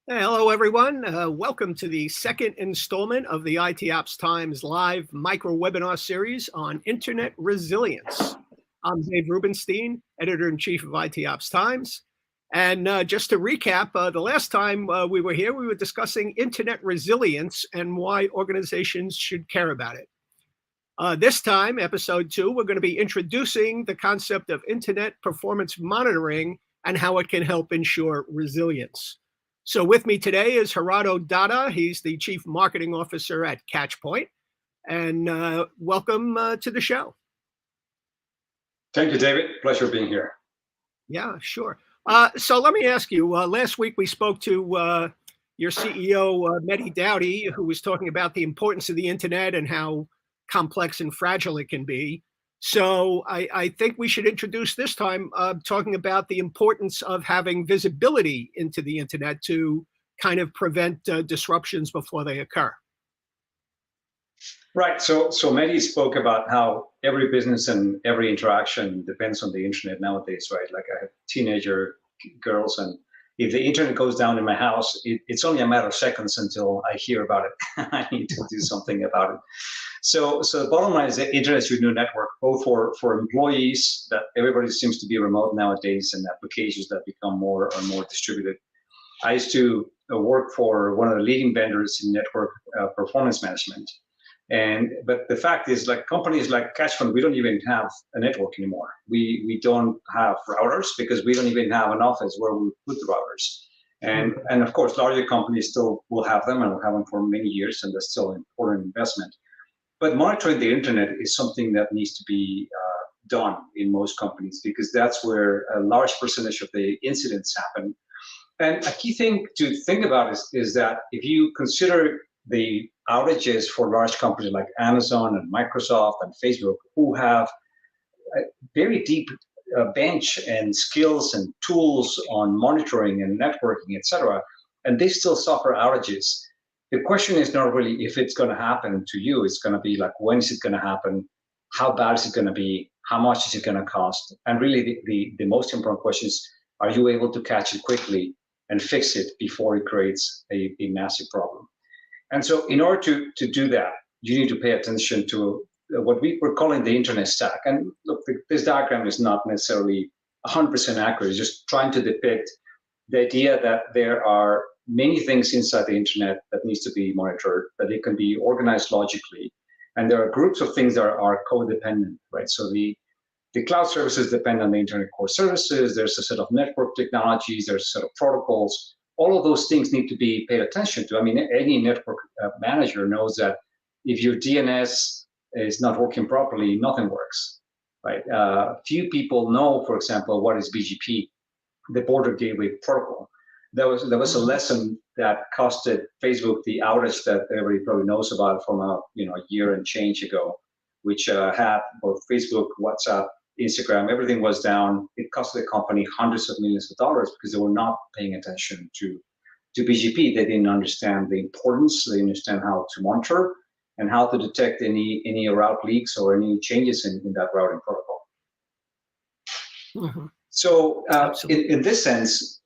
Hey, hello, everyone. Welcome to the second installment of the ITOps Times live micro-webinar series on Internet resilience. I'm Dave Rubinstein, Editor-in-Chief of ITOps Times. And just to recap, the last time we were here, we were discussing Internet resilience and why organizations should care about it. This time, episode 2, we're going to be introducing the concept of Internet performance monitoring and how it can help ensure resilience. So with me today is Gerardo Dada. He's the Chief Marketing Officer at Catchpoint. And welcome to the show. Thank you, David. Pleasure being here. Yeah, sure. So let me ask you, last week we spoke to your CEO, Mehdi Dowdy, who was talking about the importance of the internet and how complex and fragile it can be. So I think we should introduce this time talking about the importance of having visibility into the internet to kind of prevent disruptions before they occur. Right. So Mehdi spoke about how every business and every interaction depends on the internet nowadays, right? Like I have teenager girls, and if the internet goes down in my house, it's only a matter of seconds until I hear about it. I need to do something about it. So the bottom line is that internet is your new network, both for employees, that everybody seems to be remote nowadays, and applications that become more and more distributed. I used to work for one of the leading vendors in network performance management. But the fact is, like companies like Catchpoint, we don't even have a network anymore. We don't have routers because we don't even have an office where we put the routers. And of course, larger companies still will have them and will have them for many years, and that's still an important investment. But monitoring the internet is something that needs to be done in most companies because that's where a large percentage of the incidents happen. And a key thing to think about is that if you consider the outages for large companies like Amazon and Microsoft and Facebook, who have a very deep bench and skills and tools on monitoring and networking, etc., and they still suffer outages. The question is not really if it's going to happen to you. It's going to be like, when is it going to happen? How bad is it going to be? How much is it going to cost? And really, the most important question is, are you able to catch it quickly and fix it before it creates a massive problem? And so in order to do that, you need to pay attention to what we're calling the internet stack. And look, this diagram is not necessarily 100% accurate. It's just trying to depict the idea that there are many things inside the internet that needs to be monitored, that it can be organized logically. And there are groups of things that are codependent, right? So the cloud services depend on the internet core services. There's a set of network technologies. There's a set of protocols. All of those things need to be paid attention to. I mean, any network manager knows that if your DNS is not working properly, nothing works, right? Few people know, for example, what is BGP, the Border Gateway Protocol. There was a lesson that costed Facebook the outage that everybody probably knows about from a year and change ago, which had both Facebook, WhatsApp, Instagram, everything was down. It cost the company hundreds of millions of dollars because they were not paying attention to BGP. They didn't understand the importance. They didn't understand how to monitor and how to detect any route leaks or any changes in that routing protocol. Mm-hmm. So in this sense,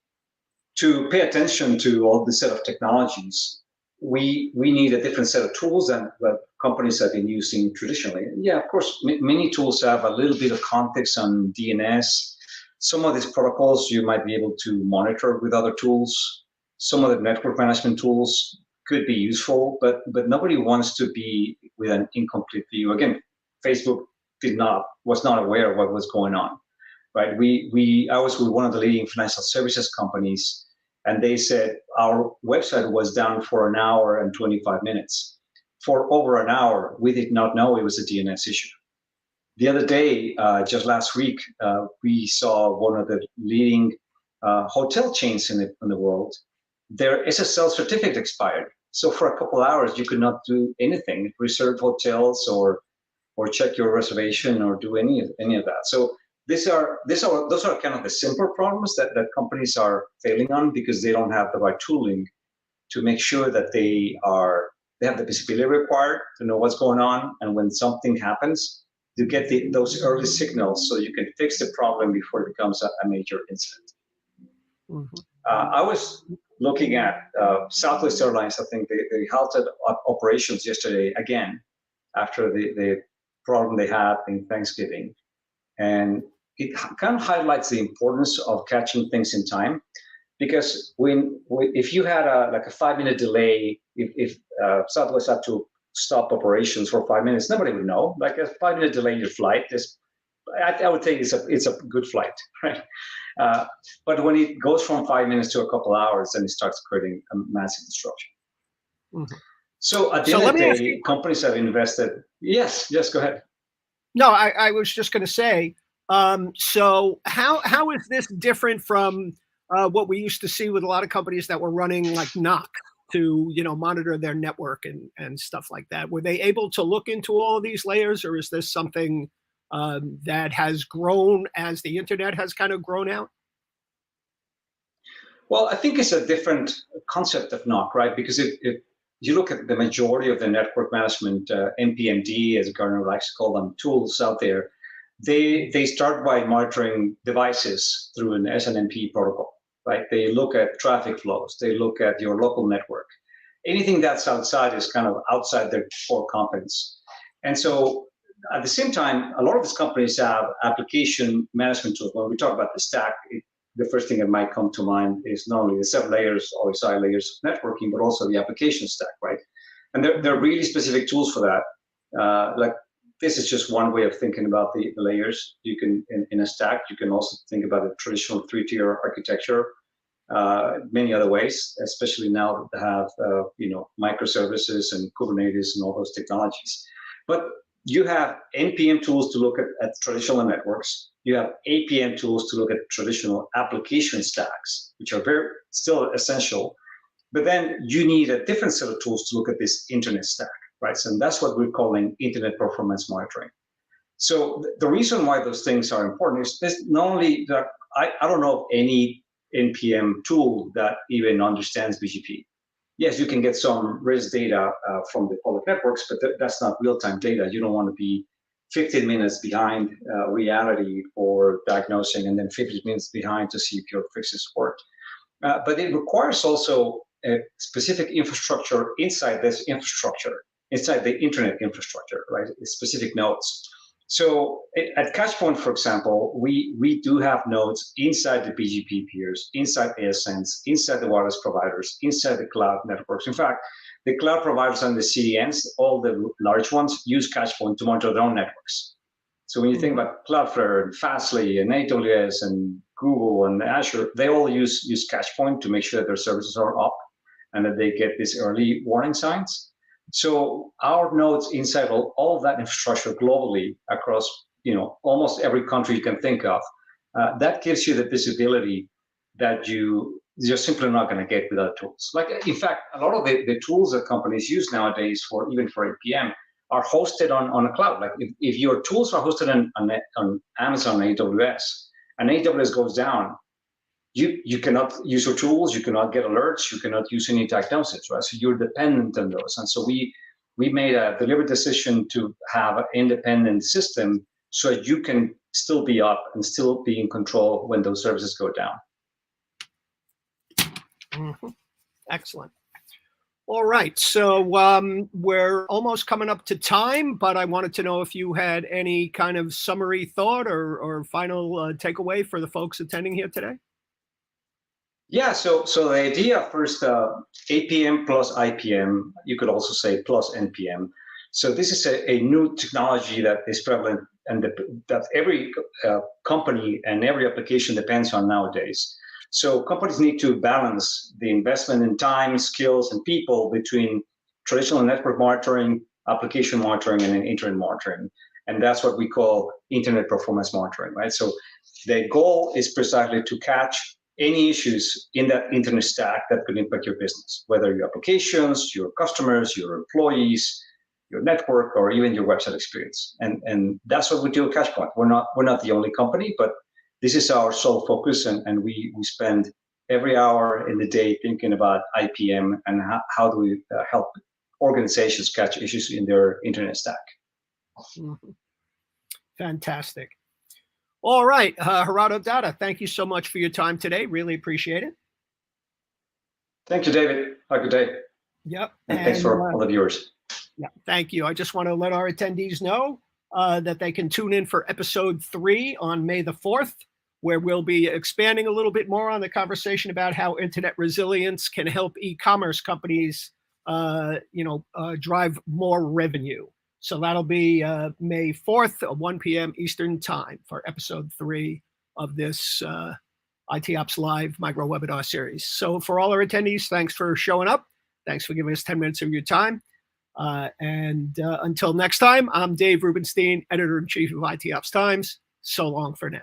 to pay attention to all this set of technologies, we need a different set of tools than what companies have been using traditionally. And yeah, of course, many tools have a little bit of context on DNS. Some of these protocols you might be able to monitor with other tools. Some of the network management tools could be useful, but nobody wants to be with an incomplete view. Again, Facebook was not aware of what was going on, right? I was with one of the leading financial services companies, and they said our website was down for 1 hour and 25 minutes. For over an hour, we did not know it was a DNS issue. The other day, just last week, we saw one of the leading hotel chains in the world. Their SSL certificate expired. So for a couple hours, you could not do anything, reserve hotels or check your reservation or do any of that. So those are kind of the simple problems that companies are failing on because they don't have the right tooling to make sure that they have the visibility required to know what's going on, and when something happens, to get those early signals so you can fix the problem before it becomes a major incident. Mm-hmm. I was looking at Southwest Airlines. I think they halted operations yesterday again after the problem they had in Thanksgiving. And it kind of highlights the importance of catching things in time, because if you had like a 5-minute delay, if Southwest had to stop operations for 5 minutes, nobody would know. Like a 5-minute delay in your flight is, I would say it's a good flight, right? But when it goes from 5 minutes to a couple hours, then it starts creating a massive disruption. Mm-hmm. So at the end of the day, companies have invested. Yes, go ahead. No, I was just going to say, so how is this different from what we used to see with a lot of companies that were running like NOC to, monitor their network and stuff like that? Were they able to look into all of these layers, or is this something that has grown as the internet has kind of grown out? Well, I think it's a different concept of NOC, right? Because if you look at the majority of the network management, NPMD, as Gartner likes to call them, tools out there, they start by monitoring devices through an SNMP protocol, right? They look at traffic flows. They look at your local network. Anything that's outside is kind of outside their core competence. And so at the same time, a lot of these companies have application management tools. When we talk about the stack, the first thing that might come to mind is not only the 7 layers, OSI layers of networking, but also the application stack, right? And there are really specific tools for that. Like this is just one way of thinking about the layers. You can, in a stack, you can also think about a traditional 3-tier architecture, many other ways, especially now that they have, microservices and Kubernetes and all those technologies. But you have NPM tools to look at traditional networks. You have APM tools to look at traditional application stacks, which are still essential. But then you need a different set of tools to look at this internet stack, right? So that's what we're calling internet performance monitoring. So the reason why those things are important is not only that I don't know of any NPM tool that even understands BGP. Yes, you can get some RIS data from the public networks, but that's not real-time data. You don't want to be 15 minutes behind reality for diagnosing and then 15 minutes behind to see if your fixes work. But it requires also a specific infrastructure inside this infrastructure, inside the internet infrastructure, right? Specific nodes. So at Catchpoint, for example, we do have nodes inside the BGP peers, inside ASNs, inside the wireless providers, inside the cloud networks. In fact, the cloud providers and the CDNs, all the large ones, use Catchpoint to monitor their own networks. So when you think about Cloudflare and Fastly and AWS and Google and Azure, they all use Catchpoint to make sure that their services are up and that they get these early warning signs. So our nodes inside all of that infrastructure globally across almost every country you can think of, that gives you the visibility that you're simply not going to get without tools. Like, in fact, a lot of the tools that companies use nowadays even for APM are hosted on a cloud. Like if your tools are hosted on Amazon AWS and AWS goes down, you cannot use your tools, you cannot get alerts, you cannot use any diagnosis, right? So you're dependent on those. And so we made a deliberate decision to have an independent system so that you can still be up and still be in control when those services go down. Mm-hmm. Excellent. All right. So we're almost coming up to time, but I wanted to know if you had any kind of summary thought or final takeaway for the folks attending here today. Yeah, so the idea first, APM plus IPM, you could also say plus NPM. So this is a new technology that is prevalent and that every company and every application depends on nowadays. So companies need to balance the investment in time, skills, and people between traditional network monitoring, application monitoring, and internet monitoring. And that's what we call internet performance monitoring, right? So the goal is precisely to catch any issues in that internet stack that could impact your business, whether your applications, your customers, your employees, your network, or even your website experience. And that's what we do at Catchpoint. We're not the only company, but this is our sole focus, and we spend every hour in the day thinking about IPM and how do we help organizations catch issues in their internet stack. Mm-hmm. Fantastic. All right, Gerardo Data, thank you so much for your time today. Really appreciate it. Thank you, David. Have a good day. Yep. And thanks for all the viewers. Yeah, thank you. I just want to let our attendees know that they can tune in for episode 3 on May the 4th, where we'll be expanding a little bit more on the conversation about how internet resilience can help e-commerce companies, drive more revenue. So that'll be May 4th at 1 p.m. Eastern Time for episode 3 of this ITOps Live micro webinar series. So for all our attendees, thanks for showing up. Thanks for giving us 10 minutes of your time. Until next time, I'm Dave Rubinstein, Editor-in-Chief of ITOps Times. So long for now.